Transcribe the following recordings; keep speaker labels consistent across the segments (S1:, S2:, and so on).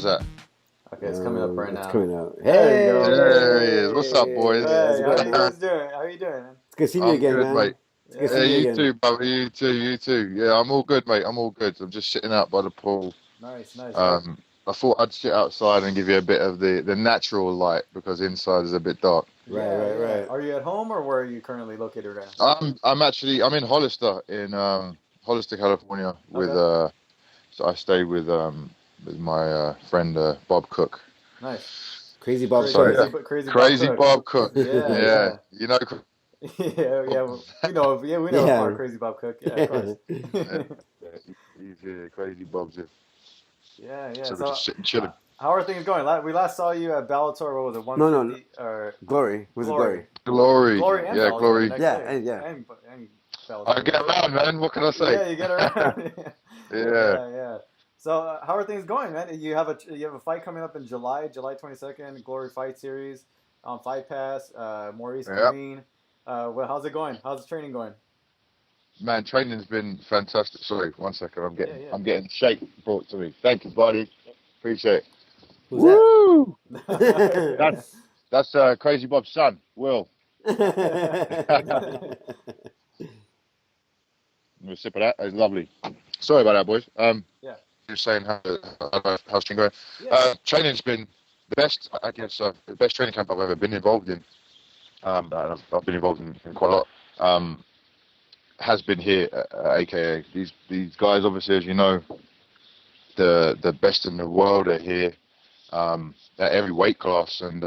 S1: How's that?
S2: Okay, it's coming up right
S3: It's
S2: now.
S3: coming out.
S2: There you go.
S1: There he is. What's up, boys?
S2: Hey, how
S3: How's it
S2: you
S3: going, man?
S2: guys doing? How you doing?
S3: It's good seeing you
S1: I'm
S3: again,
S1: good,
S3: man.
S1: mate.
S3: It's good
S1: Yeah,
S3: seeing you
S1: you
S3: again.
S1: too, brother. You too. Yeah, I'm all good, mate. I'm all good. I'm just sitting out by the pool.
S2: Nice, nice.
S1: I thought I'd sit outside and give you a bit of the natural light because inside is a bit dark.
S3: Right.
S2: Are you at home or where are you currently located right
S1: I'm in Hollister Hollister, California
S2: now?
S1: with
S2: Okay,
S1: so I stay with my friend Bob Cook.
S2: nice.
S3: Crazy Bob
S1: So
S3: Cook.
S1: yeah,
S2: Crazy Bob
S1: crazy
S2: Cook.
S1: Bob Cook.
S2: Yeah,
S1: Yeah,
S2: yeah.
S1: you know.
S2: We know our
S3: Yeah.
S2: Crazy Bob Cook. Yeah, of course.
S1: Yeah, he's here. Crazy Bob's here.
S2: Yeah.
S1: So we're
S2: So,
S1: just sitting chilling.
S2: how are things going? We last saw you at Bellator. What was it,
S3: No.
S2: 150 or
S3: Glory. Was it
S2: Glory?
S3: Glory?
S1: Glory.
S2: Glory and
S1: Yeah,
S2: Bellator the
S1: glory.
S2: next
S3: Yeah,
S2: day.
S3: yeah.
S2: And Bellator
S1: I
S2: the
S1: get
S2: next day.
S1: around, man. What can I say?
S2: Yeah, you get around.
S1: Yeah.
S2: Yeah. So, how are things going, man? You have a fight coming up in July 22nd, Glory Fight Series on Fight Pass. Maurice
S1: Yeah.
S2: Green. How's it going? How's the training going?
S1: Man, training's been fantastic. Sorry, one second.
S2: Yeah.
S1: I'm getting shake brought to me. Thank you, buddy. Appreciate it.
S3: Who's
S1: Woo!
S2: Yeah.
S1: That's Crazy Bob's son, Will.
S3: that?
S1: We'll sip of that. It's lovely. Sorry about that, boys.
S2: Yeah.
S1: You're saying how's training going?
S2: Yeah.
S1: Training's been the best, I guess, the best training camp I've ever been involved in. And I've been involved in quite a lot. Has been here, aka these guys. Obviously, as you know, the best in the world are here at every weight class, and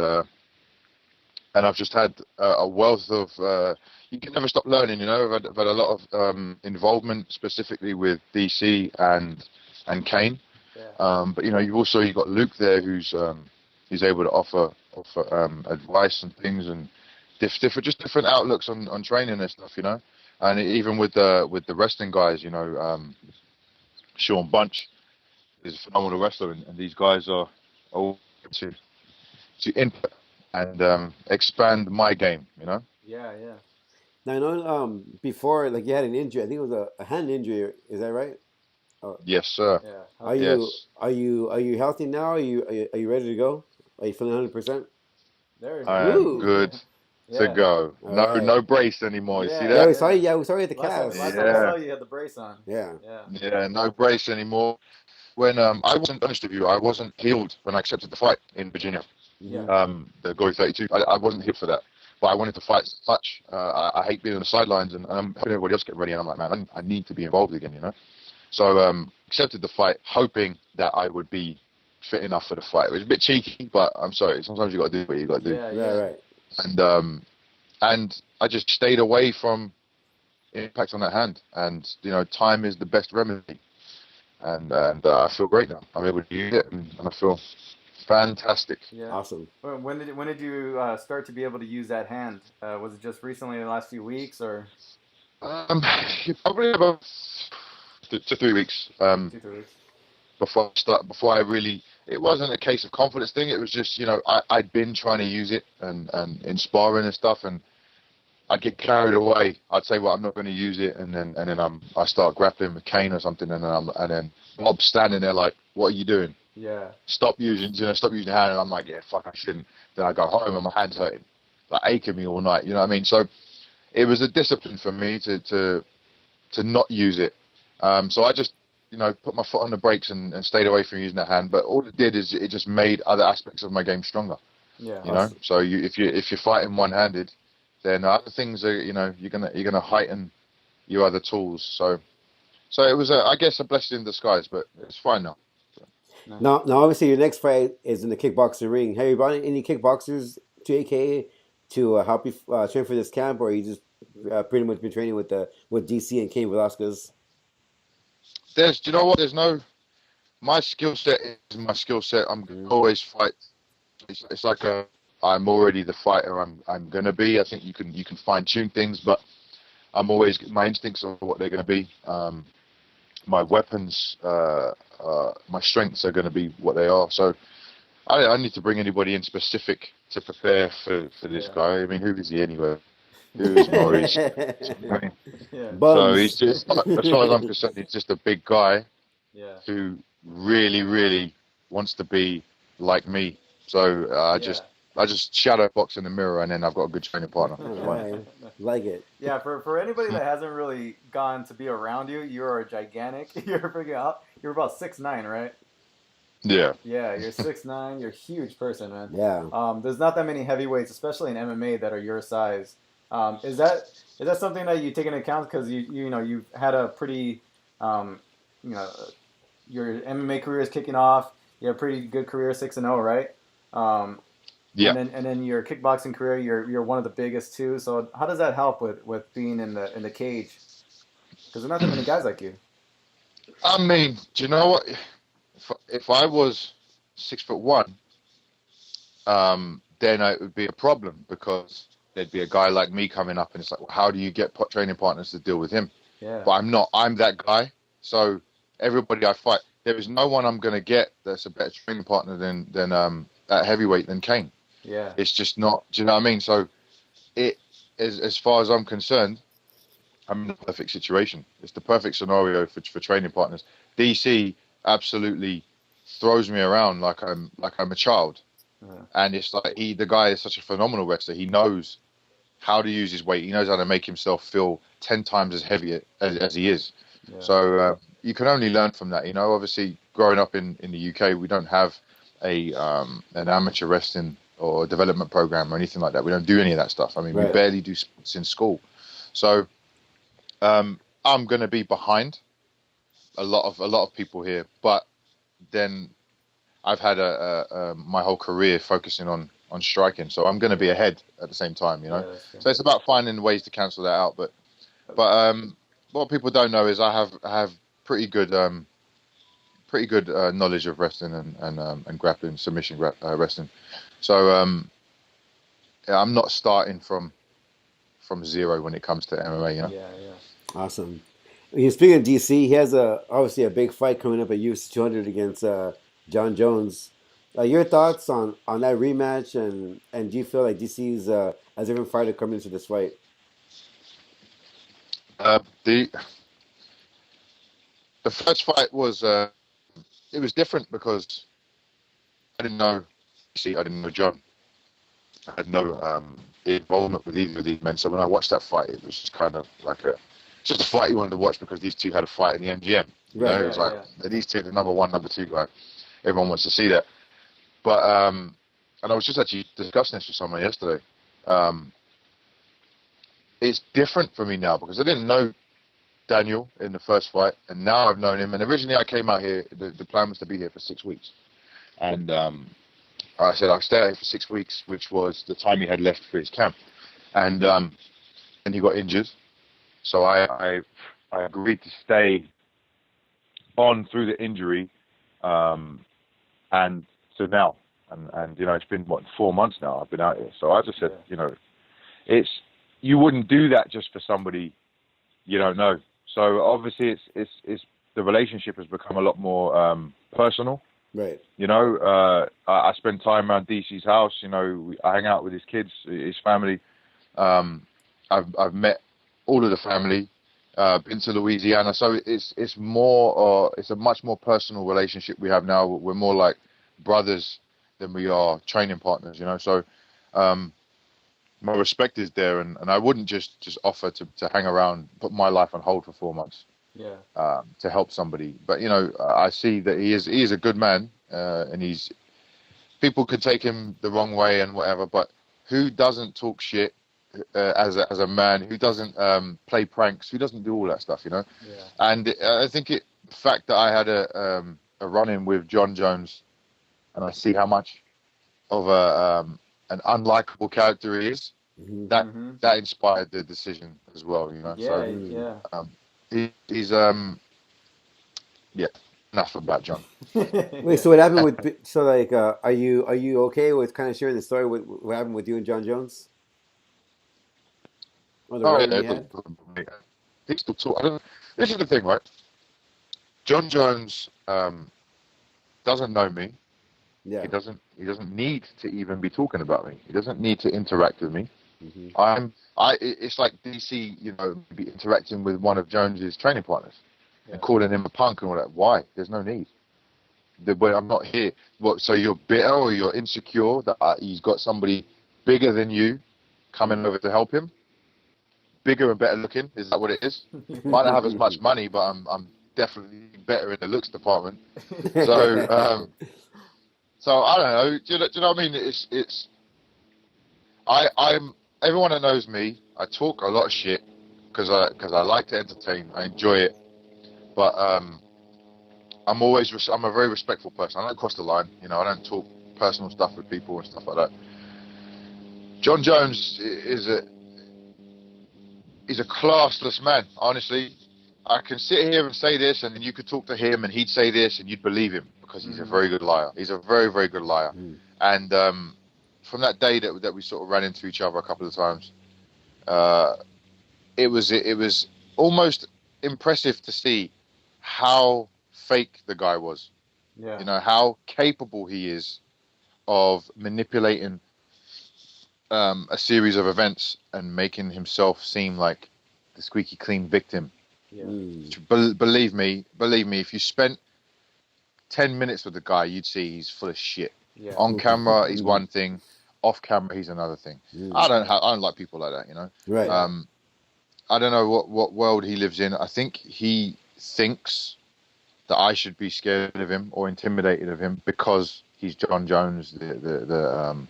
S1: I've just had a wealth of. You can never stop learning, you know. I've had a lot of involvement, specifically with DC and Kane.
S2: Yeah.
S1: But you know, you've got Luke there, who's able to offer advice and things, and different outlooks on training and stuff, you know. And even with the wrestling guys, you know, Sean Bunch is a phenomenal wrestler, and these guys are all to input and expand my game, you know.
S2: Yeah.
S3: Now I know before, like, you had an injury. I think it was a hand injury. Is that right? Or
S1: Yes, sir.
S2: Yeah.
S3: are
S1: Yes.
S3: you healthy now? Are you ready to go? Are you feeling 100%?
S2: There you
S1: I
S2: go.
S1: am
S3: Woo!
S1: good to
S2: Yeah.
S1: go.
S3: All
S1: No,
S3: right.
S1: no brace anymore. You see
S3: Yeah,
S1: that?
S3: we saw you. Yeah, we saw you at the
S2: Last
S3: cast.
S2: time I saw
S1: Yeah.
S2: you had the brace on.
S3: Yeah.
S2: Yeah.
S1: Yeah, no brace anymore. When I wasn't honest with you, I wasn't healed when I accepted the fight in Virginia.
S2: Yeah.
S1: The Glory 32. I wasn't healed for that, but I wanted to fight so much. I hate being on the sidelines, and I'm helping everybody else get ready, and I'm like, man, I need to be involved again, you know. So accepted the fight, hoping that I would be fit enough for the fight. It was a bit cheeky, but I'm sorry. Sometimes you got to do what you got to do.
S2: Yeah.
S3: Right.
S1: And I just stayed away from impact on that hand, and you know, time is the best remedy. And I feel great now. I'm able to use it, and I feel fantastic.
S2: Yeah.
S3: Awesome.
S2: When did you start to be able to use that hand? Was it just recently in the last few weeks or
S1: Probably about 2 3 weeks.
S2: 2 3 weeks?
S1: Before I really, it wasn't a case of confidence thing. It was just, you know, I'd been trying to use it and in sparring and stuff, and I'd get carried away. I'd say, well, I'm not going to use it, and then I start grappling with Kane or something, and then Bob's standing there like, what are you doing?
S2: Yeah.
S1: Stop using the hand. And I'm like, yeah, fuck, I shouldn't. Then I go home and my hand's hurting, like aching me all night. You know what I mean? So it was a discipline for me to not use it. So I just, you know, put my foot on the brakes and stayed away from using that hand. But all it did is it just made other aspects of my game stronger.
S2: Yeah.
S1: You know, so if you're fighting one-handed, then other things are, you know, you're gonna heighten your other tools. So it was I guess a blessing in disguise, but it's fine now.
S2: Nice.
S3: Now, obviously, your next fight is in the kickboxing ring. Have you brought any kickboxers to AKA to help you train for this camp, or you just pretty much been training with DC and Cain Velasquez?
S1: Do you know what? My skill set is my skill set. I'm gonna always fight. It's like I'm already the fighter I'm gonna be. I think you can fine tune things, but my instincts are what they're gonna be. My weapons, my strengths are gonna be what they are. So I don't need to bring anybody in specific to prepare for this guy. I mean, who is he anyway? Who is Maurice? I mean,
S2: Yeah.
S1: so he's
S3: Bums.
S1: just, as far as I'm concerned, he's just a big guy
S2: Yeah.
S1: who really, really wants to be like me. So I just shadow box in the mirror, and then I've got a good training partner.
S3: All right, like it.
S2: Yeah, for anybody that hasn't really gone to be around you, you're a gigantic. You're freaking out. You're about 6'9", right?
S1: Yeah.
S2: Yeah, you're 6'9". You're a huge person, man.
S3: Yeah.
S2: There's not that many heavyweights, especially in MMA, that are your size. Is that something that you take into account because you know you've had a pretty you know your MMA career is kicking off. You have a pretty good career, 6-0, right?
S1: Yeah.
S2: And then your kickboxing career, you're one of the biggest too. So how does that help with being in the cage? Because there's not that many guys like you.
S1: I mean, do you know what? If I was 6'1", then it would be a problem because there'd be a guy like me coming up, and it's like, well, how do you get training partners to deal with him?
S2: Yeah.
S1: But I'm not. I'm that guy. So everybody I fight, there is no one I'm gonna get that's a better training partner than at heavyweight than Kane.
S2: Yeah.
S1: It's just not. Do you know what I mean? So it is, as far as I'm concerned, I'm in the perfect situation. It's the perfect scenario for training partners. DC absolutely throws me around like I'm a child, and it's like the guy is such a phenomenal wrestler. He knows how to use his weight. He knows how to make himself feel 10 times as heavy as he is.
S2: Yeah.
S1: So you can only learn from that. You know, obviously growing up in the UK, we don't have an amateur wrestling or development program or anything like that. We don't do any of that stuff. I mean, we barely do sports in school. So I'm going to be behind a lot of people here, but then I've had my whole career focusing on striking, so I'm going to be ahead at the same time, you know.
S2: Yeah,
S1: so it's about finding ways to cancel that out. But what people don't know is I have pretty good knowledge of wrestling and grappling, submission wrestling. So yeah, I'm not starting from zero when it comes to MMA, you know.
S2: Yeah.
S3: Awesome. Speaking of DC, he has obviously a big fight coming up at UFC 200 against Jon Jones. Your thoughts on that rematch, and do you feel like DC is a different fighter coming into this fight?
S1: The first fight was it was different because I didn't know DC, I didn't know Jon. I had no involvement with either of these men. So when I watched that fight, it was just kind of like just a fight you wanted to watch because these two had a fight in the MGM.
S3: Right.
S1: It was like these two, the number one, number two guy. Everyone wants to see that. But and I was just actually discussing this with someone yesterday. It's different for me now because I didn't know Daniel in the first fight, and now I've known him. And originally I came out here, the plan was to be here for 6 weeks. And I said I'll stay here for 6 weeks, which was the time he had left for his camp. And he got injured. So I agreed to stay on through the injury. And so now, and you know, it's been 4 months now I've been out here. So I just said, you know, you wouldn't do that just for somebody you don't know. So obviously it's the relationship has become a lot more personal.
S3: Right.
S1: You know, I spend time around DC's house. You know, I hang out with his kids, his family. I've met all of the family. Been to Louisiana, so it's more. It's a much more personal relationship we have now. We're more like brothers than we are training partners. You know, so my respect is there, and I wouldn't just offer to hang around, put my life on hold for 4 months.
S2: Yeah.
S1: To help somebody, but you know, I see that he is a good man, and people could take him the wrong way and whatever, but who doesn't talk shit as a man? Who doesn't play pranks? Who doesn't do all that stuff? You know.
S2: Yeah.
S1: And I think the fact that I had a run-in with Jon Jones, and I see how much of an unlikable character he is, that inspired the decision as well. You know.
S2: Yeah.
S1: So, he's enough about Jon.
S3: Wait, so what happened with are you okay with kind of sharing the story with what happened with you and Jon Jones? Or the run-in you had?
S1: He still talk. This is the thing, right? Jon Jones doesn't know me.
S3: Yeah.
S1: He doesn't need to even be talking about me. He doesn't need to interact with me. It's like DC, you know, be interacting with one of Jones's training partners and calling him a punk and all that. Why? There's no need. When I'm not here. What? So you're bitter or you're insecure that he's got somebody bigger than you coming over to help him, bigger and better looking. Is that what it is? Might not have as much money, but I'm definitely better in the looks department. So so I don't know. Do you know what I mean? I'm everyone that knows me. I talk a lot of shit because I like to entertain. I enjoy it, but I'm a very respectful person. I don't cross the line. You know, I don't talk personal stuff with people and stuff like that. Jon Jones is a classless man. Honestly, I can sit here and say this, and then you could talk to him, and he'd say this, and you'd believe him because he's a very good liar. He's a very, very good liar. And from that day that we sort of ran into each other a couple of times, it was almost impressive to see how fake the guy was.
S2: Yeah.
S1: You know, how capable he is of manipulating a series of events and making himself seem like the squeaky clean victim.
S2: Yeah.
S1: Believe me, if you spent 10 minutes with the guy, you'd see he's full of shit.
S2: Yeah.
S1: On camera, he's one thing. Off camera, he's another thing. I don't like people like that, you know.
S3: Right.
S1: I don't know what world he lives in. I think he thinks that I should be scared of him or intimidated of him because he's Jon Jones, the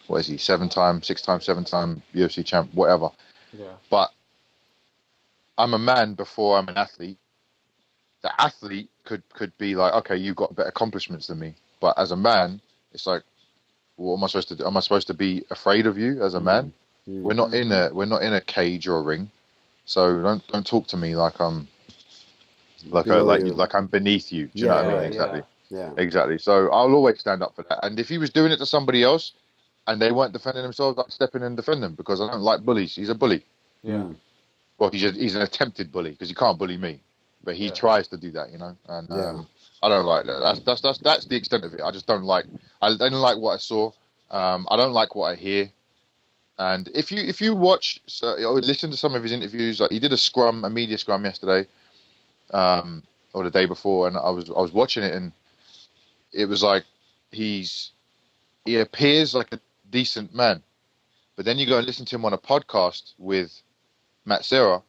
S1: what is he, 6-time, 7-time UFC champ, whatever.
S2: Yeah.
S1: But I'm a man before I'm an athlete. The athlete could be like, okay, you've got better accomplishments than me. But as a man, it's like, what am I supposed to do? Am I supposed to be afraid of you as a man? We're not in a cage or a ring, so don't talk to me like I'm like I'm beneath you. Do you know what I mean? Exactly.
S3: Yeah.
S1: Exactly. So I'll always stand up for that. And if he was doing it to somebody else and they weren't defending themselves, I'd step in and defend them because I don't like bullies. He's a bully.
S2: Yeah.
S1: Well, he's an attempted bully because he can't bully me, but he tries to do that, you know. And I don't like that. That's the extent of it. I just don't like. I don't like what I saw. I don't like what I hear. And if you watch or listen to some of his interviews, like he did a media scrum yesterday, or the day before, and I was watching it, and it was like he appears like a decent man, but then you go and listen to him on a podcast with Matt Serra,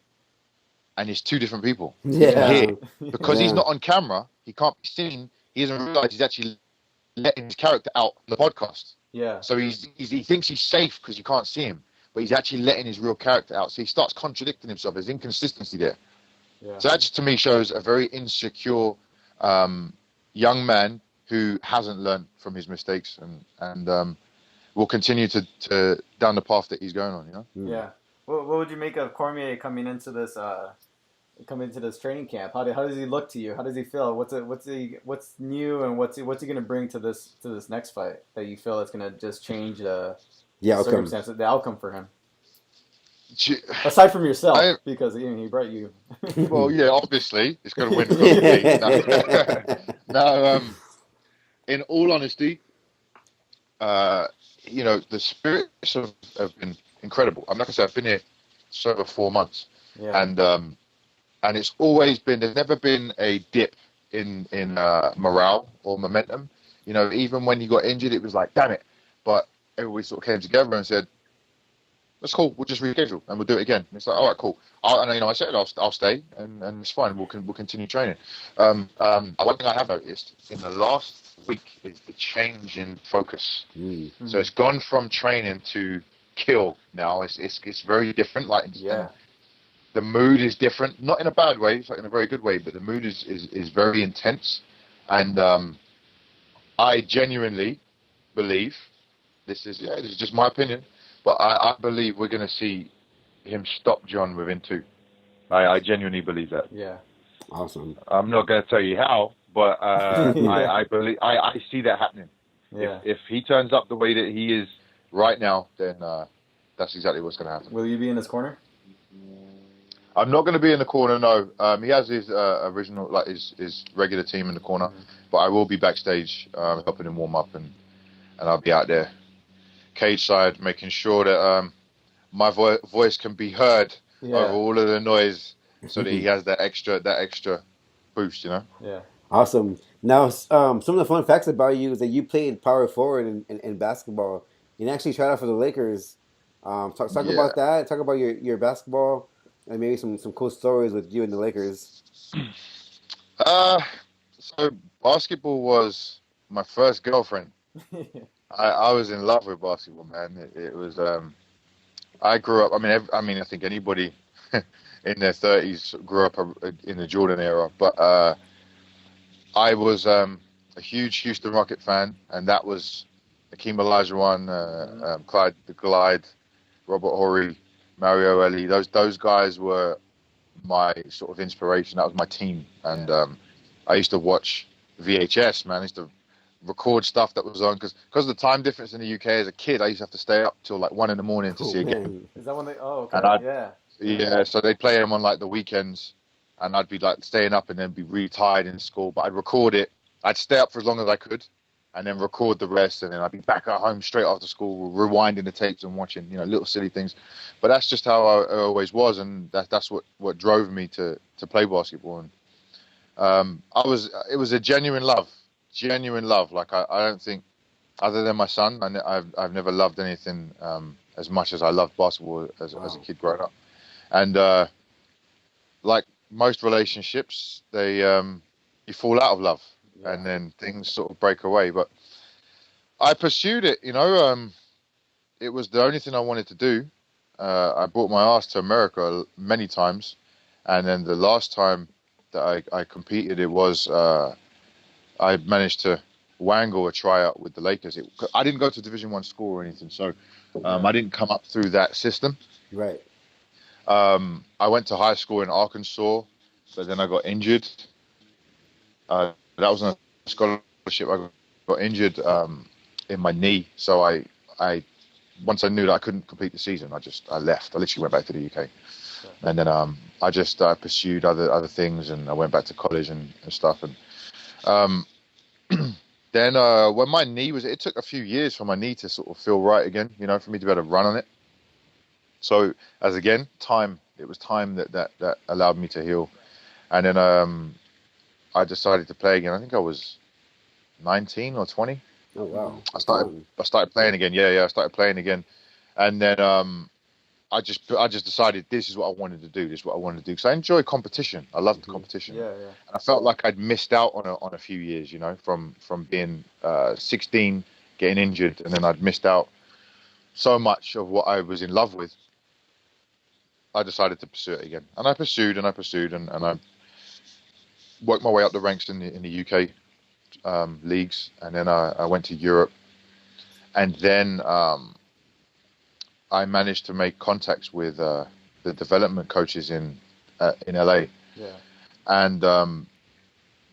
S1: and it's two different people.
S3: Yeah.
S1: Because he's not on camera, he can't be seen. He doesn't realize he's actually letting his character out on the podcast.
S2: Yeah.
S1: So he thinks he's safe because you can't see him, but he's actually letting his real character out. So he starts contradicting himself. There's inconsistency there.
S2: Yeah.
S1: So that just to me shows a very insecure young man who hasn't learned from his mistakes and will continue to down the path that he's going on. You know.
S2: Yeah. What would you make of Cormier coming into this training camp? How does he look to you? How does he feel? What's new and what's he going to bring to this next fight that you feel is going to just change the circumstances, the outcome for him? Aside from yourself, because he brought you.
S1: Well, yeah, obviously it's going to win for me. No, in all honesty, the spirits have been incredible. I'm not gonna say I've been here just over 4 months, and it's always been. There's never been a dip in morale or momentum. You know, even when he got injured, it was like, damn it. But everybody sort of came together and said, that's cool. We'll just reschedule and we'll do it again. And it's like, all right, cool. I said I'll stay and it's fine. We'll continue training. One thing I have noticed in the last week is the change in focus. Mm-hmm. So it's gone from training to kill now. It's very different. The mood is different, not in a bad way. It's like in a very good way, but the mood is very intense. And I genuinely believe this is just my opinion. But I believe we're going to see him stop Jon within 2. I genuinely believe that.
S2: Yeah.
S3: Awesome.
S1: I'm not going to tell you how, but I believe I see that happening.
S2: Yeah.
S1: If he turns up the way that he is right now, then that's exactly what's going to happen.
S2: Will you be in his corner?
S1: I'm not going to be in the corner, no. He has his original, his regular team in the corner, but I will be backstage helping him warm up, and I'll be out there cage side, making sure that my voice can be heard over all of the noise, so that he has that extra boost, you know.
S2: Yeah.
S3: Awesome. Now, some of the fun facts about you is that you played power forward in basketball. You actually tried out for the Lakers. Talk
S1: Yeah.
S3: about that. Talk about your basketball and maybe some cool stories with you and the Lakers.
S1: Uh, so basketball was my first girlfriend. I was in love with basketball, man. It was I grew up. I mean, I think anybody in their 30s grew up in the Jordan era, but I was a huge Houston Rocket fan, and that was Hakeem Olajuwon, Clyde the Glide, Robert Horry, Mario Elie. Those guys were my sort of inspiration. That was my team, and I used to watch VHS. Man, I used to record stuff that was on because of the time difference in the UK. As a kid, I used to have to stay up till like 1 a.m. to
S3: Oh
S1: see a game,
S3: man.
S2: Is that when they? Oh,
S1: and
S2: okay. Yeah.
S1: yeah, so they'd play them on like the weekends, and I'd be like staying up and then be really tired in school. But I'd record it. I'd stay up for as long as I could, and then record the rest, and then I'd be back at home straight after school, rewinding the tapes and watching, little silly things. But that's just how I always was, and that's what drove me to play basketball. And it was a genuine love. Like I don't think, other than my son, I've never loved anything as much as I loved basketball as a kid growing up. And like most relationships, they you fall out of love, and then things sort of break away. But I pursued it. It was the only thing I wanted to do. I brought my ass to America many times, and then the last time that I competed, it was I managed to wangle a tryout with the Lakers. I didn't go to Division One school or anything, so I didn't come up through that system.
S3: Right.
S1: I went to high school in Arkansas, but then I got injured. That was on a scholarship. I got injured in my knee, so I once I knew that I couldn't complete the season, I left. I literally went back to the UK, and then I just pursued other things, and I went back to college and stuff. And then when my knee it took a few years for my knee to sort of feel right again, for me to be able to run on it. So it was time that allowed me to heal. And then I decided to play again. I think I was 19 or 20.
S3: Oh wow.
S1: I started playing again. Yeah, I started playing again. And then I just decided this is what I wanted to do. This is what I wanted to do because I enjoy competition. I loved the competition.
S2: Yeah.
S1: And I felt like I'd missed out on a few years, from being 16, getting injured, and then I'd missed out so much of what I was in love with. I decided to pursue it again, and I pursued and I worked my way up the ranks in the UK leagues, and then I went to Europe, and then I managed to make contacts with the development coaches in LA.
S2: Yeah.
S1: And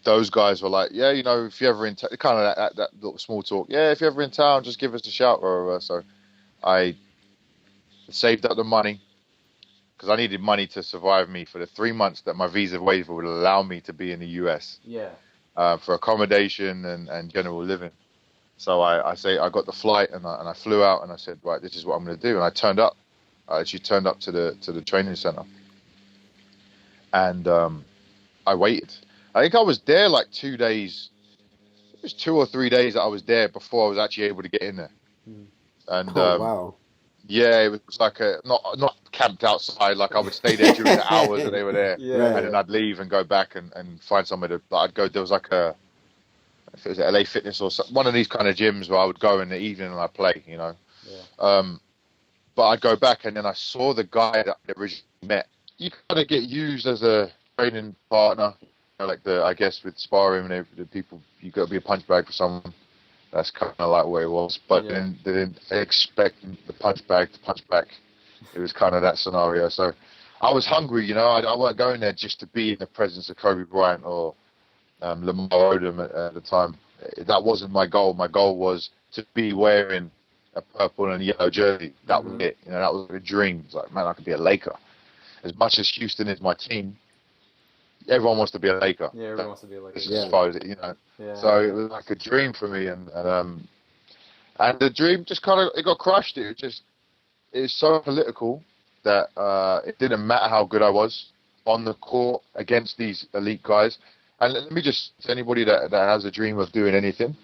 S1: those guys were like, yeah, if you're ever in kind of that little small talk, yeah, if you're ever in town, just give us a shout. So I saved up the money because I needed money to survive me for the 3 months that my visa waiver would allow me to be in the US.
S2: Yeah.
S1: For accommodation and general living. So I got the flight and I flew out and I said, right, this is what I'm going to do. And I turned up. I actually turned up to the training center. And I waited. I think I was there like 2 days. It was 2 or 3 days that I was there before I was actually able to get in there. And
S3: wow.
S1: yeah, it was like not camped outside. Like I would stay there during the hours that they were there.
S2: Yeah.
S1: And then I'd leave and go back and find somewhere I'd go. There was like if it was LA Fitness or one of these kind of gyms where I would go in the evening and I'd play,
S2: Yeah.
S1: But I'd go back and then I saw the guy that I originally met. You kind of get used as a training partner, I guess with sparring, the people, you got to be a punch bag for someone. That's kind of like where it was. But then they didn't expect the punch bag to punch back. It was kind of that scenario. So I was hungry, I wasn't going there just to be in the presence of Kobe Bryant or Lamar Odom at the time. That wasn't my goal. My goal was to be wearing a purple and yellow jersey. That was it. That was a dream. It's like, man, I could be a Laker. As much as Houston is my team, everyone wants to be a Laker.
S2: Yeah, everyone wants to be a Laker.
S1: As far as
S2: Yeah.
S1: So it was like a dream for me, and the dream just it got crushed. It's so political that it didn't matter how good I was on the court against these elite guys. And let me just, to anybody that has a dream of doing anything,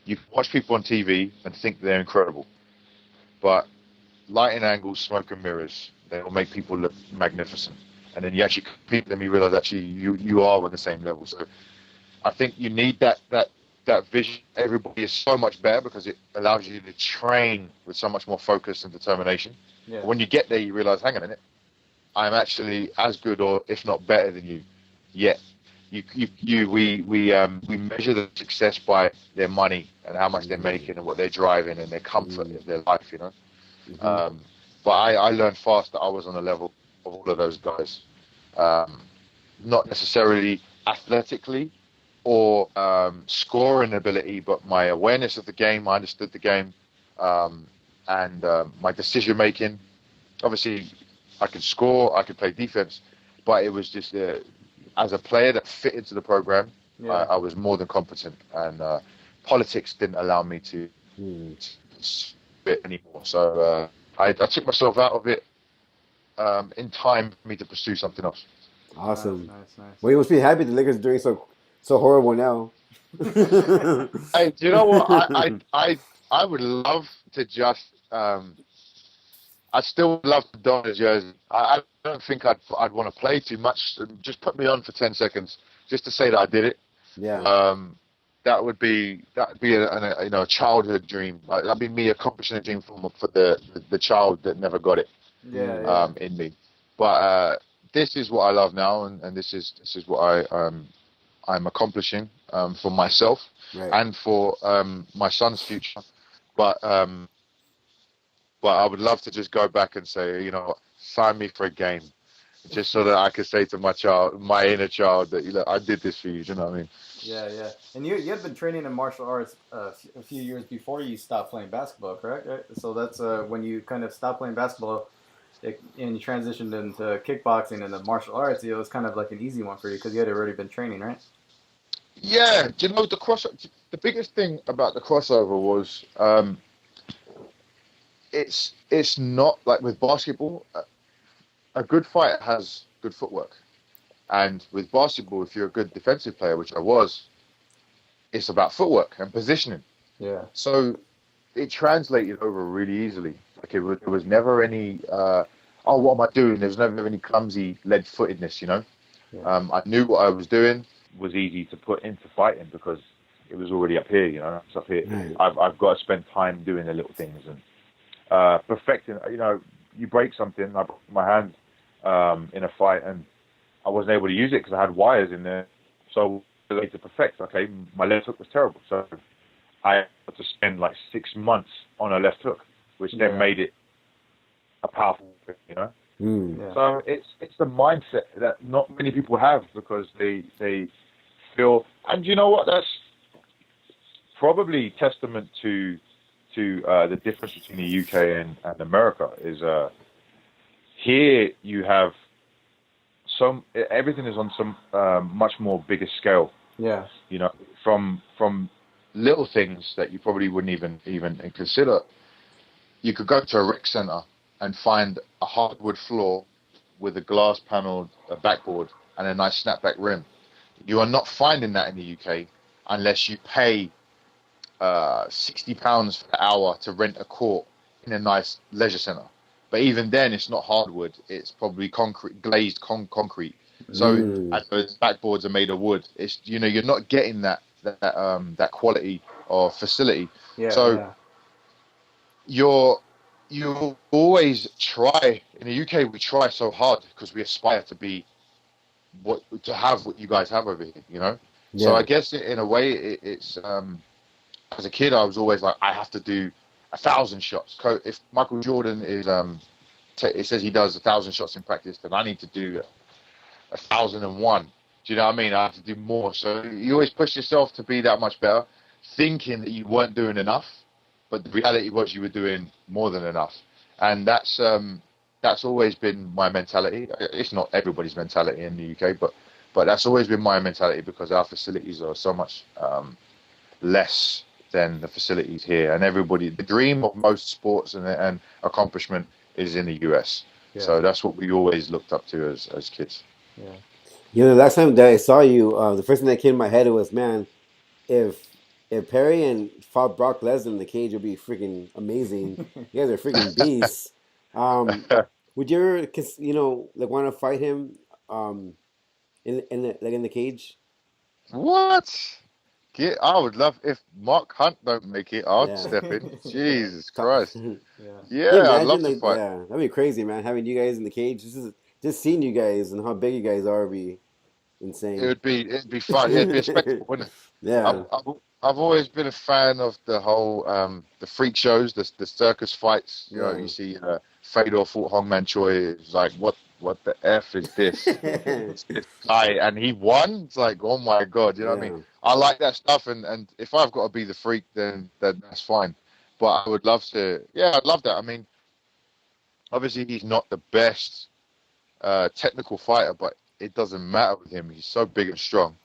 S1: you can watch people on TV and think they're incredible, but lighting angles, smoke and mirrors, they will make people look magnificent. And then you actually compete them, you realize actually you are on the same level. So I think you need that vision. Everybody is so much better because it allows you to train with so much more focus and determination.
S2: Yeah.
S1: When you get there, you realize, hang on a minute, I'm actually as good or if not better than you. Yet we measure the success by their money and how much they're making and what they're driving and their comfort of their life, you know. But I learned fast that I was on the level of all of those guys. Not necessarily athletically or scoring ability, but my awareness of the game. I understood the game, and my decision making. Obviously, I could score, I could play defense, but it was just as a player that fit into the program, I was more than competent, and politics didn't allow me to fit anymore. So I took myself out of it in time for me to pursue something else.
S3: Awesome.
S2: Nice.
S3: Well, you must be happy the Lakers are doing so horrible now.
S1: Hey, do you know what? I would love to just I still would love to don a jersey. I don't think I'd want to play too much. Just put me on for 10 seconds just to say that I did it.
S3: Yeah.
S1: That would be a childhood dream. That'd be me accomplishing a dream for the child that never got it. In me. But this is what I love now, and this is what I'm accomplishing for myself and for my son's future. But I would love to just go back and say, you know, sign me for a game, just so that I could say to my inner child, that I did this for you. Do you know what I mean?
S2: Yeah. And you had been training in martial arts a few years before you stopped playing basketball, correct? Right? So that's when you kind of stopped playing basketball and you transitioned into kickboxing and the martial arts. It was kind of like an easy one for you because you had already been training, right?
S1: Yeah. Do you know the biggest thing about the crossover was it's not like with basketball. A good fighter has good footwork. And with basketball, if you're a good defensive player, which I was, it's about footwork and positioning.
S2: Yeah.
S1: So it translated over really easily. Like there was never any, what am I doing? There was never any clumsy lead-footedness, you know?
S2: Yeah.
S1: I knew what I was doing was easy to put into fighting because it was already up here, you know? It's up here. I've got to spend time doing the little things and perfecting. You know, you break something. I broke my hand in a fight and I wasn't able to use it because I had wires in there. So I had to perfect. Okay, my left hook was terrible. So I had to spend like 6 months on a left hook, which then made it a powerful thing, you know?
S2: Yeah.
S1: So it's the mindset that not many people have because they feel, and you know what, that's probably testament to the difference between the UK and America is here you have everything is on some much more bigger scale.
S2: Yeah.
S1: You know, from little things that you probably wouldn't even consider. You could go to a rec center and find a hardwood floor with a glass paneled backboard and a nice snapback rim. You are not finding that in the UK unless you pay £60 for the hour to rent a court in a nice leisure center. But even then, it's not hardwood. It's probably concrete, glazed concrete. So and those backboards are made of wood. It's, you know, you're not getting that quality of facility.
S2: Yeah.
S1: So you always try. In the UK, we try so hard because we aspire to be to have what you guys have over here. You know. Yeah. So I guess in a way, it's as a kid, I was always like, I have to do 1,000 shots. If Michael Jordan is, it says he does 1,000 shots in practice, then I need to do 1,001. Do you know what I mean? I have to do more. So you always push yourself to be that much better, thinking that you weren't doing enough, but the reality was you were doing more than enough. And that's always been my mentality. It's not everybody's mentality in the UK, but that's always been my mentality because our facilities are so much less than the facilities here, and the dream of most sports and accomplishment is in the US. Yeah. So that's what we always looked up to as kids.
S2: Yeah.
S3: You know, the last time that I saw you, the first thing that came to my head was, man, if if Perry and fought Brock Lesnar in the cage, it'd be freaking amazing. You guys are freaking beasts. Um, would you ever, like want to fight him, um, in the cage?
S1: What? I would love if Mark Hunt don't make it, I'd
S3: Yeah.
S1: step in.
S2: Yeah.
S1: Jesus Christ.
S2: Yeah.
S3: Can you
S1: Yeah, I'd
S3: imagine?
S1: love to
S3: Like,
S1: fight.
S3: yeah, that'd be crazy, man. Having you guys in the cage, just seeing you guys and how big you guys are would be insane.
S1: It'd be fun. It'd be a spectacle, wouldn't it?
S3: Yeah,
S1: I've always been a fan of the whole the freak shows, the circus fights. You know,
S3: yeah.
S1: you see Fedor fought Hong Man Choi. It's like what the f is this? It's this guy and he won. It's like, oh my god, you know what I mean?
S3: Yeah,
S1: I like that stuff, and if I've got to be the freak, then that's fine. But I would love to. Yeah, I'd love that. I mean, obviously he's not the best technical fighter, but it doesn't matter with him. He's so big and strong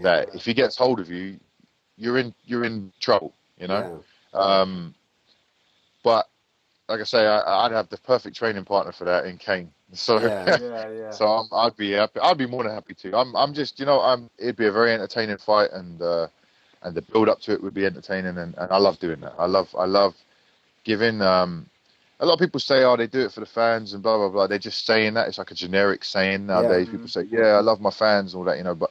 S1: that
S2: Yeah.
S1: if he gets hold of you, you're in trouble, you know.
S3: yeah,
S1: Um, but like I say, I'd have the perfect training partner for that in Kane. So
S3: yeah,
S2: Yeah. Yeah.
S1: so I'd be happy. I'd be more than happy to. I'm just it'd be a very entertaining fight, and the build up to it would be entertaining, and I love doing that. I love giving. A lot of people say, oh, they do it for the fans and blah blah blah. They're just saying that. It's like a generic saying
S3: yeah.
S1: nowadays. People say, yeah, I love my fans and all that, but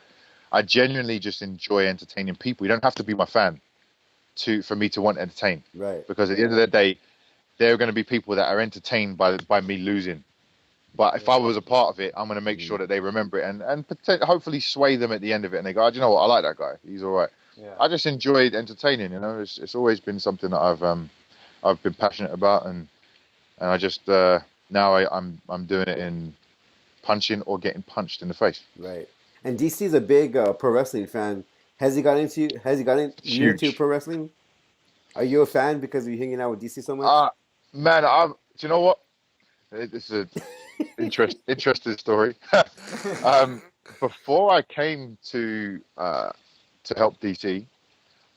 S1: I genuinely just enjoy entertaining people. You don't have to be my fan for me to want to entertain,
S3: Right.
S1: because at the end of the day, there are going to be people that are entertained by me losing. But if I was a part of it, I'm going to make
S3: Mm.
S1: sure that they remember it, and hopefully sway them at the end of it, and they go, oh, do you know what? I like that guy. He's all right.
S2: Yeah.
S1: I just enjoyed entertaining. It's always been something that I've been passionate about, and I just now I'm doing it in punching or getting punched in the face.
S3: Right. And DC's a big pro wrestling fan. Has he gotten you into
S1: Huge.
S3: pro wrestling? Are you a fan because you're hanging out with DC so much?
S1: Uh man, do you know what? This is an interesting story. um, Before I came to help DC,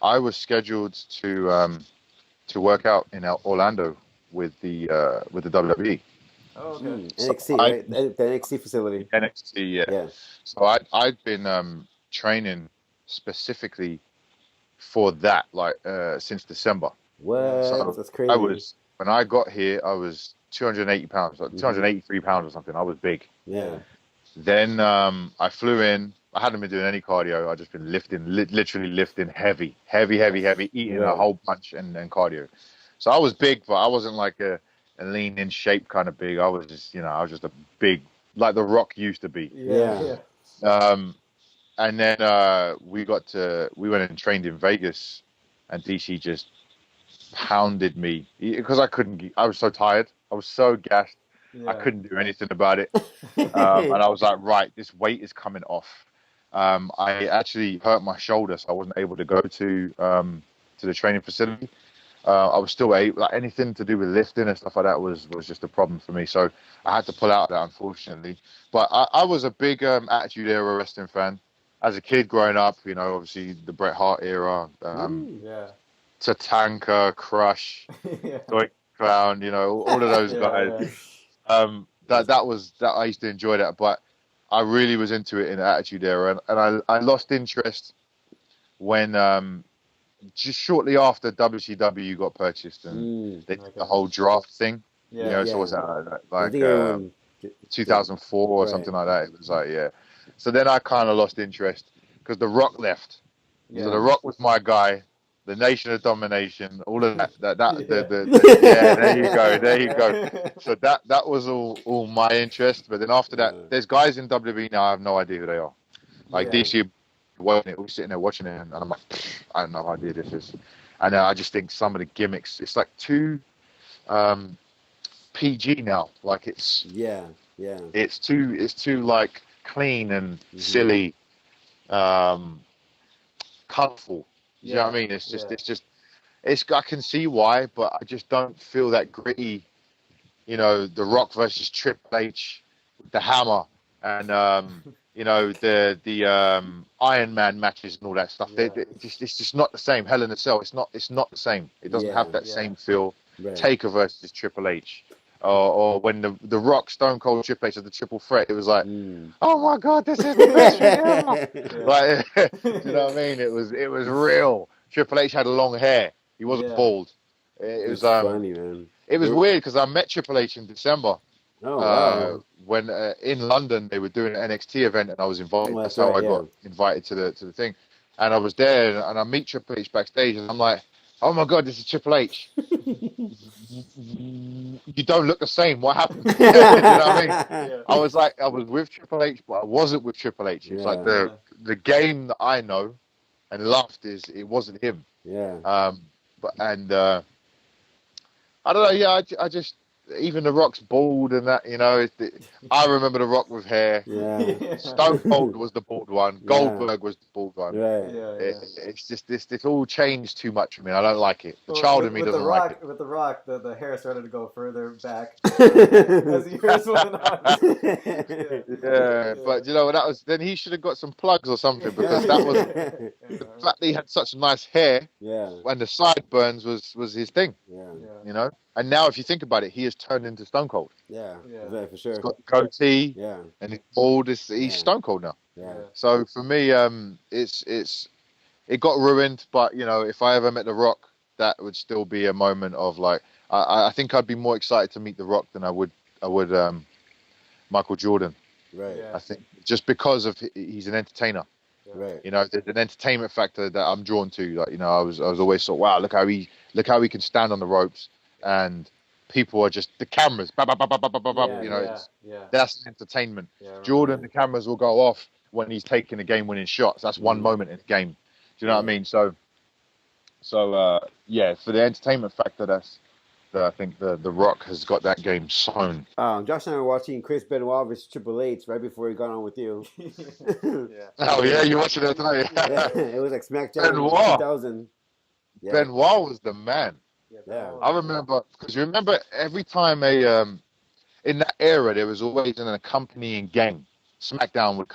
S1: I was scheduled to work out in Orlando with the WWE.
S2: Oh, okay.
S1: So
S3: NXT,
S1: I
S3: right? The NXT facility.
S1: NXT, yeah.
S3: Yeah.
S1: So I'd been training specifically for that, like since December.
S2: Yeah.
S3: What?
S1: So
S3: That's
S1: I
S3: crazy.
S1: was when I got here, I was 280 pounds, like
S3: Hmm.
S1: 283 pounds or something. I was big.
S3: Yeah.
S2: Yeah.
S1: Then I flew in. I hadn't been doing any cardio. I just been lifting, literally lifting heavy, eating a
S3: Right.
S1: whole bunch and cardio. So I was big, but I wasn't like a lean in shape kind of big. I was just, I was just a big, like The Rock used to be.
S2: Yeah.
S3: Yeah.
S2: Yeah.
S1: Um, and then we went and trained in Vegas, and DC just pounded me because I couldn't. I was so tired. I was so gassed. I
S2: Yeah.
S1: couldn't do anything about it. And I was like, right, this weight is coming off. I actually hurt my shoulder, so I wasn't able to go to the training facility. I was still able, like anything to do with lifting and stuff like that was just a problem for me. So I had to pull out of that, unfortunately. But I was a big Attitude Era wrestling fan. As a kid growing up, obviously the Bret Hart era,
S3: Ooh.
S2: Yeah.
S1: Tatanka, Crush,
S2: Yeah.
S1: Doink Clown, all of those
S2: Yeah.
S1: guys.
S2: Yeah.
S1: That I used to enjoy that, but I really was into it in the Attitude Era, and I lost interest when just shortly after WCW got purchased and
S3: Mm.
S1: they did the
S2: Okay.
S1: whole draft thing.
S2: Yeah.
S1: So what's
S3: Yeah.
S1: that
S3: I
S1: like
S3: think everyone.
S1: 2004 or
S3: Right.
S1: something like that? It was like, yeah. So then I kind of lost interest because The Rock left. So The
S2: Yeah.
S1: Rock was my guy. The Nation of Domination, all of that,
S2: Yeah.
S1: yeah, there you go, there you go.
S2: Yeah.
S1: So that was all my interest. But then after that,
S3: Yeah.
S1: there's guys in WWE now I have no idea who they are. Like
S2: Yeah.
S1: DC, watching it, we're sitting there watching it, and I'm like, I have no idea this is. And I just think some of the gimmicks, it's like too PG now. Like
S3: Yeah. Yeah.
S1: it's too like clean and
S3: Hmm.
S1: silly, colorful. You know what I
S2: Yeah.
S1: mean? It's just
S2: Yeah.
S1: it's just it's I can see why, but I just don't feel that gritty. The Rock versus Triple H with the hammer, and the Iron Man matches and all that stuff.
S2: Yeah.
S1: It's just not the same. Hell in a Cell. It's not the same. It doesn't
S3: Yeah.
S1: have that
S2: Yeah.
S1: same feel.
S3: Right.
S1: Taker versus Triple H. or when the Rock, Stone Cold, Triple H had the triple threat, it was like,
S3: Mm.
S1: oh my God, this is the best thing ever.
S2: Yeah.
S1: Like, do you know what I mean? It was real. Triple H had long hair. He wasn't
S2: Yeah.
S1: bald. It was
S3: It's funny, man.
S1: it was
S3: They-
S1: weird because I met Triple H in December.
S3: Oh wow.
S1: When in London they were doing an NXT event and I was invited.
S3: Oh,
S1: That's
S3: that's
S1: how
S3: right,
S1: I got invited to the thing. And I was there and I meet Triple H backstage and I'm like, oh my God, this is Triple H. You don't look the same. What happened? You know what I mean?
S2: Yeah.
S1: I was with Triple H, but I wasn't with Triple H. It's like
S3: Yeah.
S1: the game that I know and loved it wasn't him.
S3: Yeah.
S1: But I don't know. Yeah, I just even the Rock's bald and that. I remember the Rock with hair.
S3: Yeah.
S1: Stone Cold was the bald one.
S3: Yeah.
S1: Goldberg was the bald one.
S3: Right.
S2: Yeah.
S1: It's just this all changed too much for me. I don't like it. The child in me doesn't like it.
S2: With the Rock, the hair started to go further back as the years went on.
S1: Yeah, but that was then he should have got some plugs or something because that was the fact that he had such nice hair
S3: Yeah.
S1: and the sideburns was his thing.
S3: Yeah.
S1: And now if you think about it, he has turned into Stone Cold.
S3: Yeah.
S2: Yeah.
S3: Right, for sure.
S1: He's got the goatee
S3: Yeah.
S1: and he's bald. He's
S3: Yeah.
S1: Stone Cold now.
S3: Yeah.
S1: So for me, it got ruined. But if I ever met The Rock, that would still be a moment of like I think I'd be more excited to meet The Rock than I would Michael Jordan.
S3: Right.
S2: Yeah.
S1: I think just because of he's an entertainer.
S3: Right.
S1: There's an entertainment factor that I'm drawn to. Like I was always sort of, wow, look how he can stand on the ropes and people are just the cameras. Bah, bah, bah, bah, bah, bah, bah, that's entertainment.
S2: Yeah,
S1: Jordan, the cameras will go off when he's taking a game-winning shots. That's one moment in the game. Do you know what I mean? So yeah, for the entertainment factor, I think the Rock has got that game sewn.
S3: Josh and I were watching Chris Benoit versus Triple H right before he got on with you.
S1: Oh yeah, you watching that tonight?
S3: Yeah, it was like SmackDown
S1: Benoit.
S3: 2000. Yeah.
S1: Benoit was the man.
S3: Yeah.
S1: I remember because every time in that era there was always an accompanying game. SmackDown would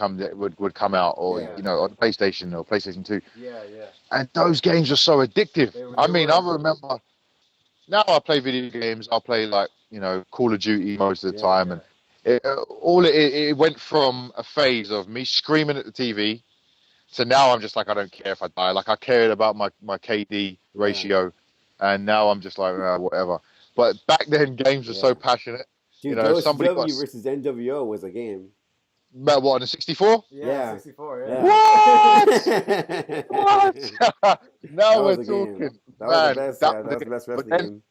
S1: come out, or on PlayStation or PlayStation 2.
S2: Yeah.
S1: And those games are so addictive. I remember. Now I play video games. I'll play Call of Duty most of the time, and it went from a phase of me screaming at the TV to now I'm just like I don't care if I die. Like I cared about my KD ratio, and now I'm just like whatever. But back then games were so passionate.
S3: Dude,
S1: somebody
S3: WCW versus NWO was a game.
S1: What on the 64?
S2: Yeah, 64.
S3: Yeah.
S1: What? Now we're
S3: was a
S1: talking.
S3: game. That was the best. That was the best
S1: but
S3: wrestling game.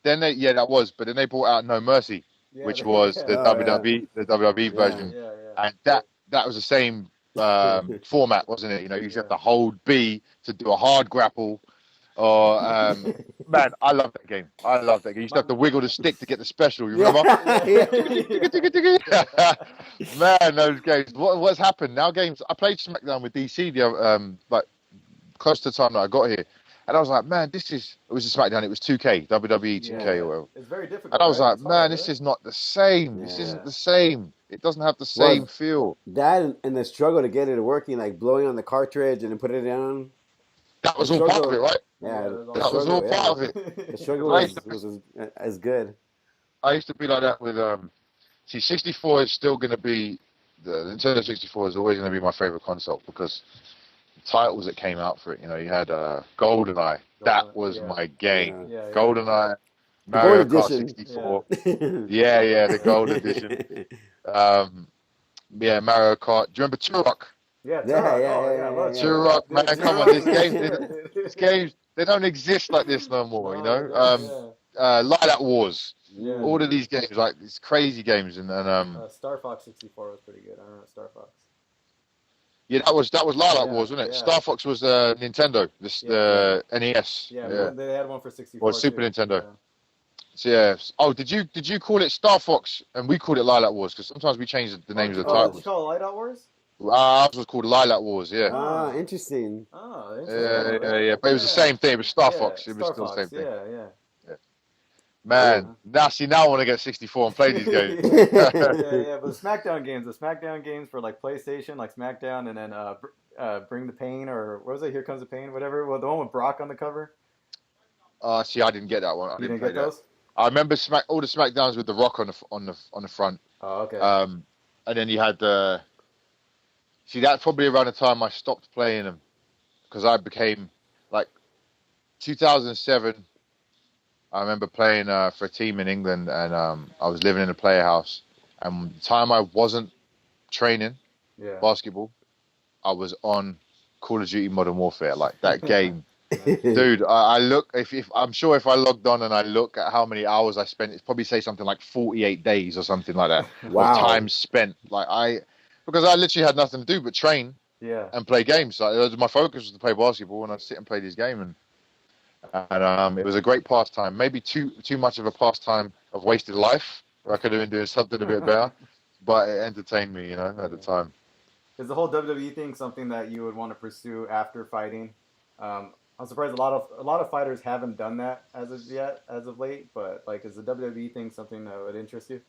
S1: then that was. But then they brought out No Mercy, which was the WWE version, and that was the same format, wasn't it? You used to have to hold B to do a hard grapple. Or man, I love that game. You used to have to wiggle the stick to get the special. You remember? Man, those games. What's happened now? Games. I played SmackDown with DC like close to the time that I got here, and I was like, man, it was a SmackDown. It was 2K, WWE 2K or whatever.
S2: It's very difficult.
S1: And I was like,
S2: it's
S1: man,
S2: hard,
S1: this is not the same.
S3: Yeah.
S1: This isn't the same. It doesn't have the same feel.
S3: That and the struggle to get it working, like blowing on the cartridge and then put it down.
S1: That was all part of it, right?
S3: Yeah,
S1: that was all part of it.
S3: The struggle was as good.
S1: I used to be like that with 64 is still going to be the Nintendo 64 is always going to be my favorite console because the titles that came out for it. You had GoldenEye. That was my game. GoldenEye, Mario Kart 64. Yeah, the Gold Edition. Mario Kart. Do you remember Turok?
S2: Yeah.
S1: Turok, man, come on, these games, they don't exist like this no more, Lilac Wars, all of these games, like these crazy games, and
S2: Star Fox 64 was pretty good. I remember Star Fox.
S1: Yeah, that was Lilac Wars, wasn't it? Star Fox was Nintendo, the NES.
S2: Yeah, they had one for 64.
S1: Or Super Nintendo. So, oh, did you call it Star Fox and we called it Lilac Wars? Because sometimes we change the names of the titles.
S2: Did you call it Lilac Wars?
S1: Ours was called Lilac Wars, yeah.
S3: Ah, interesting.
S2: Oh, interesting.
S1: Yeah. But it was the same thing. It was Star Fox. It was still the same thing.
S2: Yeah.
S1: Man, now I want to get 64 and play these games.
S2: yeah. But the SmackDown games for like PlayStation, like SmackDown, and then Bring the Pain, or what was it? Here Comes the Pain, whatever. Well, the one with Brock on the cover.
S1: See, I didn't get that one. I didn't play
S2: get those?
S1: I remember all the SmackDowns with The Rock on the front.
S2: Oh, okay.
S1: And then you had see, that's probably around the time I stopped playing them because I became like 2007. I remember playing for a team in England, and I was living in a player house. And the time I wasn't training
S2: Yeah.
S1: basketball, I was on Call of Duty Modern Warfare, like that game.
S2: Yeah.
S1: Dude, I look, if I'm sure if I logged on and I look at how many hours I spent, it's probably say something like 48 days or something like that of
S3: Wow.
S1: time spent. Because I literally had nothing to do but train
S2: Yeah.
S1: and play games. Like, my focus was to play basketball, and I'd sit and play this game, and it was a great pastime. Maybe too much of a pastime of wasted life, where I could have been doing something a bit better, but it entertained me, at the time.
S2: Is the whole WWE thing something that you would want to pursue after fighting? I'm surprised a lot of fighters haven't done that as of late. But like, is the WWE thing something that would interest you?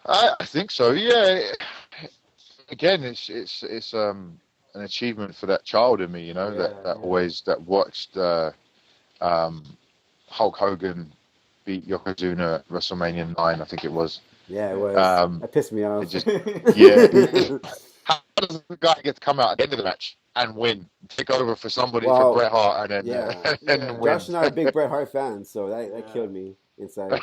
S1: I think so. Yeah. Again, it's an achievement for that child in me, that watched Hulk Hogan beat Yokozuna at WrestleMania 9, I think it was.
S3: Yeah, it was. That pissed me off.
S1: How does the guy get to come out at the end of the match and win, take over for somebody
S3: Well,
S1: for Bret Hart, and then
S3: yeah.
S1: and then win?
S3: Josh and I are big Bret Hart fans, so that killed me inside.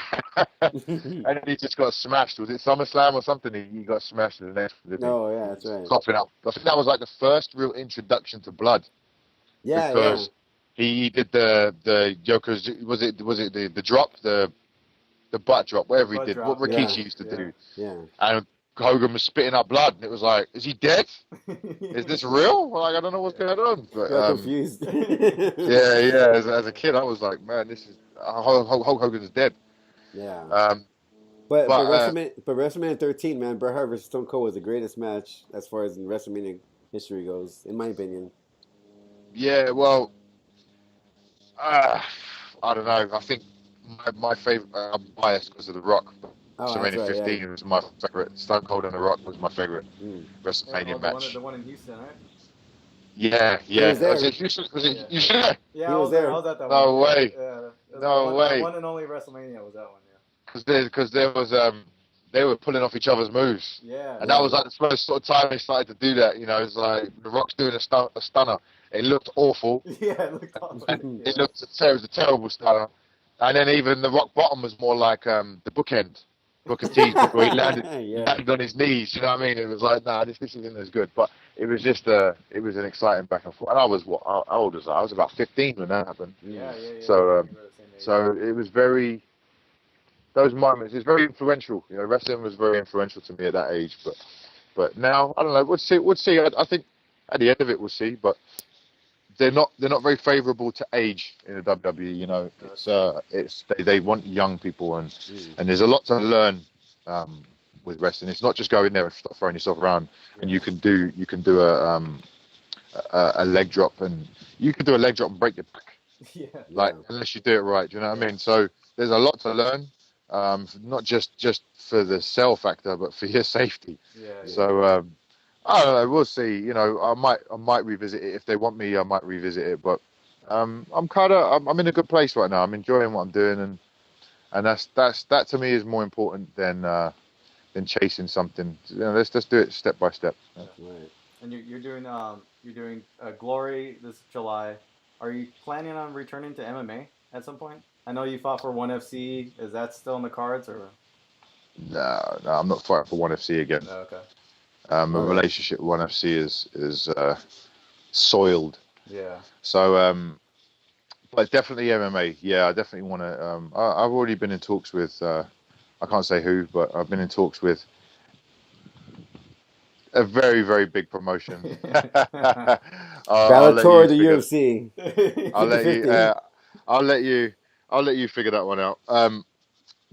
S1: And then he just got smashed. Was it SummerSlam or something? He got smashed in the next.
S3: No, yeah, that's right.
S1: Coughing up. I think that was like the first real introduction to blood.
S3: Yeah,
S1: because he did the Yoko's. Was it the drop, the butt drop, whatever he did, what Rikishi used to do.
S3: Yeah.
S1: And Hogan was spitting up blood, and it was like, is he dead? Is this real? Like, I don't know what's going on. But
S3: confused.
S1: yeah. As a kid, I was like, man, this is Hulk Hogan is dead.
S3: Yeah. But WrestleMania 13, man, Bret Hart versus Stone Cold was the greatest match as far as in WrestleMania history goes, in my opinion.
S1: Yeah, well, I don't know. I think my favorite. I'm biased because of The Rock. WrestleMania 15 was my favorite. Stone Cold and The Rock was my favorite WrestleMania match.
S2: The one in Houston, right?
S1: Yeah.
S3: He was there.
S1: Was it Houston? Was it Houston?
S2: Yeah,
S3: he was there.
S2: I was at that
S1: no
S2: one.
S1: Way.
S2: Yeah,
S1: no way.
S2: The one and only WrestleMania was that one.
S1: Because there was they were pulling off each other's moves.
S2: Yeah.
S1: And that was like the first sort of time they started to do that. It's like The Rock's doing a stunner. It looked awful.
S2: Yeah, it looked awful.
S1: It was a terrible stunner. And then even the Rock Bottom was more like the bookend. Booker T, where he landed on his knees. You know what I mean? It was like, nah, this isn't as good. But it was just it was an exciting back and forth. And I was how old was I? I was about 15 when that happened.
S2: Yeah.
S1: So it was very, those moments. It's very influential. Wrestling was very influential to me at that age. But now I don't know. We'll see. I think at the end of it we'll see. But they're not very favourable to age in the WWE. They want young people, and there's a lot to learn with wrestling. It's not just going there and throwing yourself around, and you can do a leg drop, and you can do a leg drop and break your back. Unless you do it right. Do you know what I mean? So there's a lot to learn, not just for the sell factor, but for your safety. So. I don't know. We'll see. I might revisit it if they want me. I might revisit it, but I'm in a good place right now. I'm enjoying what I'm doing, and that to me is more important than chasing something. Let's just do it step by step.
S2: Right. And you're doing Glory this July. Are you planning on returning to MMA at some point? I know you fought for ONE FC. Is that still in the cards or?
S1: No, I'm not fighting for ONE FC again.
S2: Oh, okay.
S1: My relationship with ONE FC is soiled.
S2: Yeah.
S1: So, but definitely MMA. Yeah, I definitely want to. I've already been in talks with. I can't say who, but I've been in talks with a very, very big promotion.
S3: Bellator or the UFC.
S1: I'll let you figure that one out.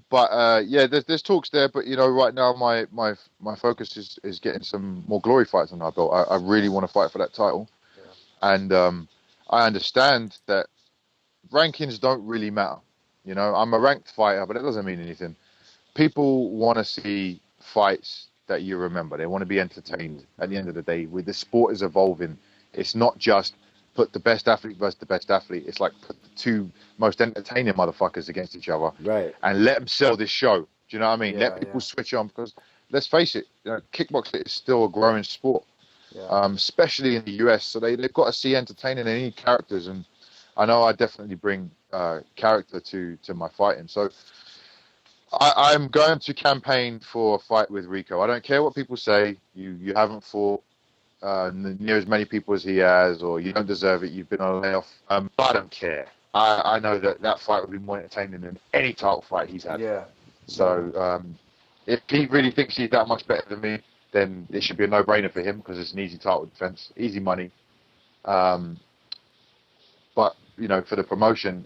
S1: But there's talks there. But right now my focus is getting some more Glory fights on my belt. I really want to fight for that title, and I understand that rankings don't really matter. I'm a ranked fighter, but it doesn't mean anything. People want to see fights that you remember. They want to be entertained. At the end of the day, the sport is evolving. It's not just put the best athlete versus the best athlete. It's like put the two most entertaining motherfuckers against each other
S3: Right.
S1: and let them sell this show. Do you know what I mean?
S2: Yeah,
S1: Let people
S2: yeah.
S1: switch on because let's face it, kickboxing is still a growing sport,
S2: Yeah.
S1: especially in the US. So they've got to see entertaining and need characters, and I know I definitely bring character to my fighting. So I'm going to campaign for a fight with Rico. I don't care what people say. You haven't fought near as many people as he has, or you don't deserve it. You've been on a layoff. But I don't care. I know that fight would be more entertaining than any title fight he's had.
S2: Yeah.
S1: So if he really thinks he's that much better than me, then it should be a no-brainer for him because it's an easy title defense, easy money. But for the promotion,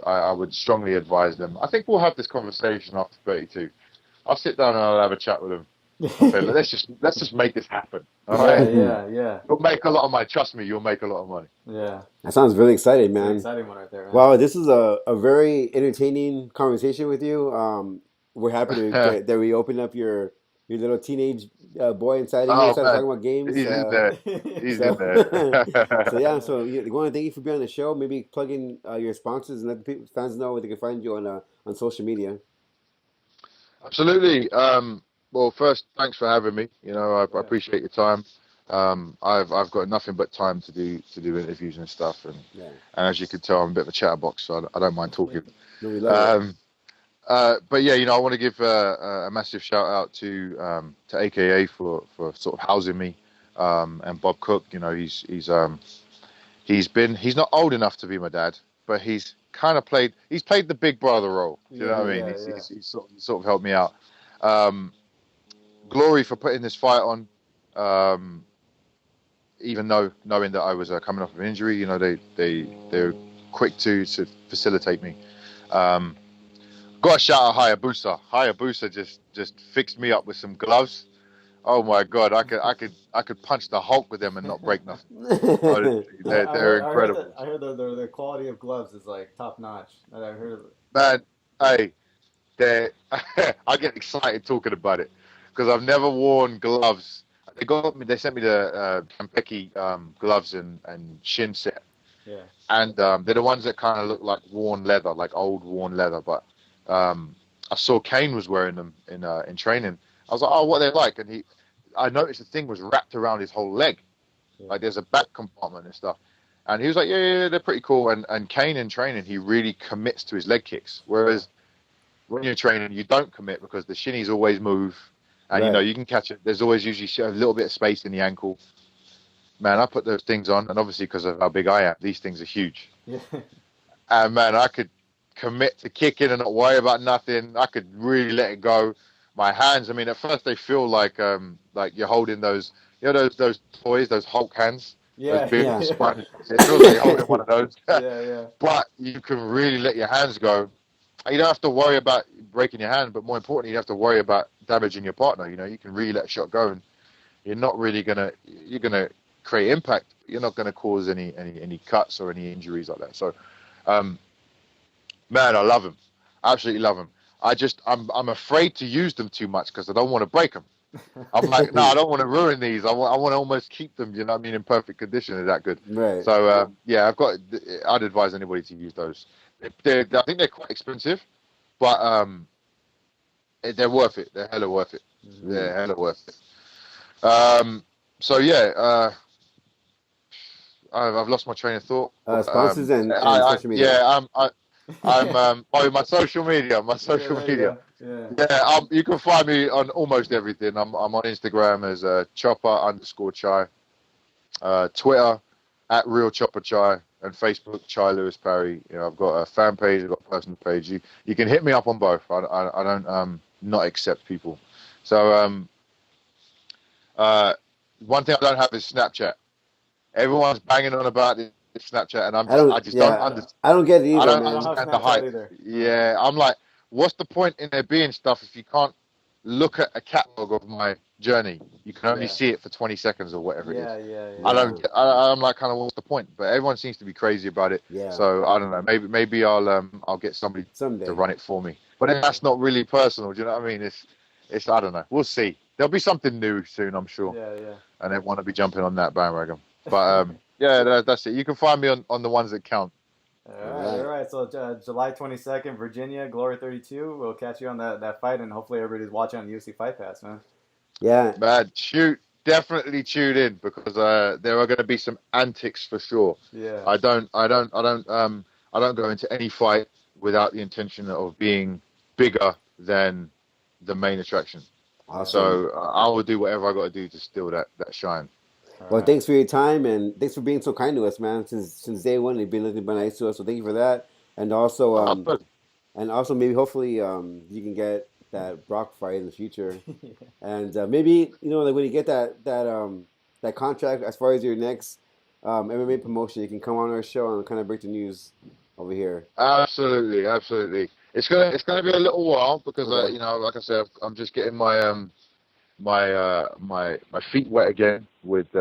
S1: I would strongly advise them. I think we'll have this conversation after 32. I'll sit down and I'll have a chat with him. I'll say, let's just make this happen. All right?
S2: Yeah.
S1: You'll make a lot of money. Trust me, you'll make a lot of mony.
S2: Yeah.
S3: That sounds really exciting,
S2: It's an
S3: man.
S2: exciting one right there, man.
S3: Wow, this is a very entertaining conversation with you. We're happy that we opened up your little teenage boy inside of you, started talking about games.
S1: He's in there. He's
S3: So,
S1: in there.
S3: so yeah, so we want to thank you for being on the show. Maybe plug in your sponsors and let the fans know where they can find you on social media.
S1: Absolutely. Well, first, thanks for having me. I appreciate your time. I've got nothing but time to do interviews and stuff, and as you can tell, I'm a bit of a chatterbox, so I don't mind talking.
S3: No, we love it.
S1: But yeah, I want to give a massive shout out to AKA for sort of housing me, and Bob Cook. He's not old enough to be my dad, but he's kind of played the big brother role. Do you know what I mean? He's sort of helped me out. Glory for putting this fight on. Even though knowing that I was coming off of an injury, they're quick to facilitate me. Got a shout out Hayabusa. Hayabusa just fixed me up with some gloves. Oh my God, I could punch the Hulk with them and not break nothing. They're incredible.
S2: I heard the quality of gloves is like top notch. I heard.
S1: Man, hey, I get excited talking about it because I've never worn gloves. They sent me the Kampeki gloves and shin set.
S2: Yeah.
S1: And they're the ones that kind of look like worn leather, like old worn leather. But I saw Kane was wearing them in training. I was like, oh, what are they like? And I noticed the thing was wrapped around his whole leg. Yeah. Like there's a back compartment and stuff. And he was like, yeah, they're pretty cool. And Kane in training, he really commits to his leg kicks. Whereas when you're training, you don't commit because the shinies always move. And, you can catch it. There's always usually a little bit of space in the ankle. Man, I put those things on. And obviously because of how big I am, these things are huge.
S2: Yeah.
S1: And, man, I could commit to kicking and not worry about nothing. I could really let it go. My hands, I mean, at first they feel like you're holding those, those toys, those Hulk hands.
S2: Yeah.
S1: Those big It feels like you're holding one of those.
S2: Yeah.
S1: But you can really let your hands go. You don't have to worry about breaking your hand, but more importantly, you have to worry about damaging your partner. You can really let a shot go, and you're not really you're gonna create impact. You're not gonna cause any cuts or any injuries like that. So, man, I love them. Absolutely love them. I'm afraid to use them too much because I don't want to break them. I'm like, no, I don't want to ruin these. I want to almost keep them, in perfect condition. They're that good.
S3: Right.
S1: So, I'd advise anybody to use those. I think they're quite expensive, but they're worth it. They're hella worth it. Mm-hmm. They're hella worth it. So yeah, I've lost my train of thought.
S3: Sponsors and social media.
S1: Yeah, I'm my social media. Yeah, you can find me on almost everything. I'm on Instagram as Chopper_Chai, Twitter @RealChopperChai, and Facebook Chai Lewis-Parry. I've got a fan page, I've got a personal page. You can hit me up on both. I don't not accept people. So one thing I don't have is Snapchat. Everyone's banging on about this Snapchat, and I just don't understand.
S3: I don't get it either.
S1: I don't understand the hype. Either. Yeah, I'm like, what's the point in there being stuff if you can't look at a catalog of my journey? You can only see it for 20 seconds or whatever it is.
S2: Yeah.
S1: I'm like, kind of, what's the point? But everyone seems to be crazy about it.
S3: Yeah.
S1: So I don't know. Maybe I'll get somebody
S3: someday
S1: to run it for me. But then that's not really personal. Do you know what I mean? It's I don't know. We'll see. There'll be something new soon, I'm sure.
S2: Yeah.
S1: And they want to be jumping on that bandwagon. But Yeah, that's it. You can find me on the ones that count.
S2: All
S3: All
S2: right, all
S3: right.
S2: right. So July 22nd, Virginia, Glory 32. We'll catch you on that fight, and hopefully everybody's watching on UFC Fight Pass, man.
S3: Yeah.
S1: Man, definitely tune in because there are going to be some antics for sure.
S2: Yeah.
S1: I don't go into any fight without the intention of being bigger than the main attraction.
S2: Yeah.
S3: Awesome.
S1: So I will do whatever I got to do to steal that shine.
S2: All
S3: Well,
S2: right.
S3: thanks for your time and thanks for being so kind to us, man. Since day one, you've been looking nice to us. So thank you for that. And also,
S1: But
S3: maybe hopefully, you can get that Brock fight in the future. And maybe like when you get that contract as far as your next MMA promotion, you can come on our show and kind of break the news over here.
S1: absolutely, absolutely. It's gonna be a little while because
S3: Okay.
S1: like I said, I'm just getting my feet wet again with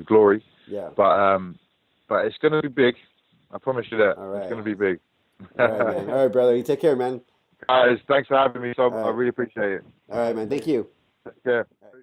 S1: Glory.
S3: Yeah.
S1: But it's gonna be big. I promise you that.
S3: All
S1: It's
S3: right.
S1: gonna be big.
S3: All right, man. All right, brother. You take care, man.
S1: Guys, thanks for having me. So
S3: All
S1: I
S3: right.
S1: really appreciate it.
S3: All right, man. Thank you.
S1: Take care.
S3: All right.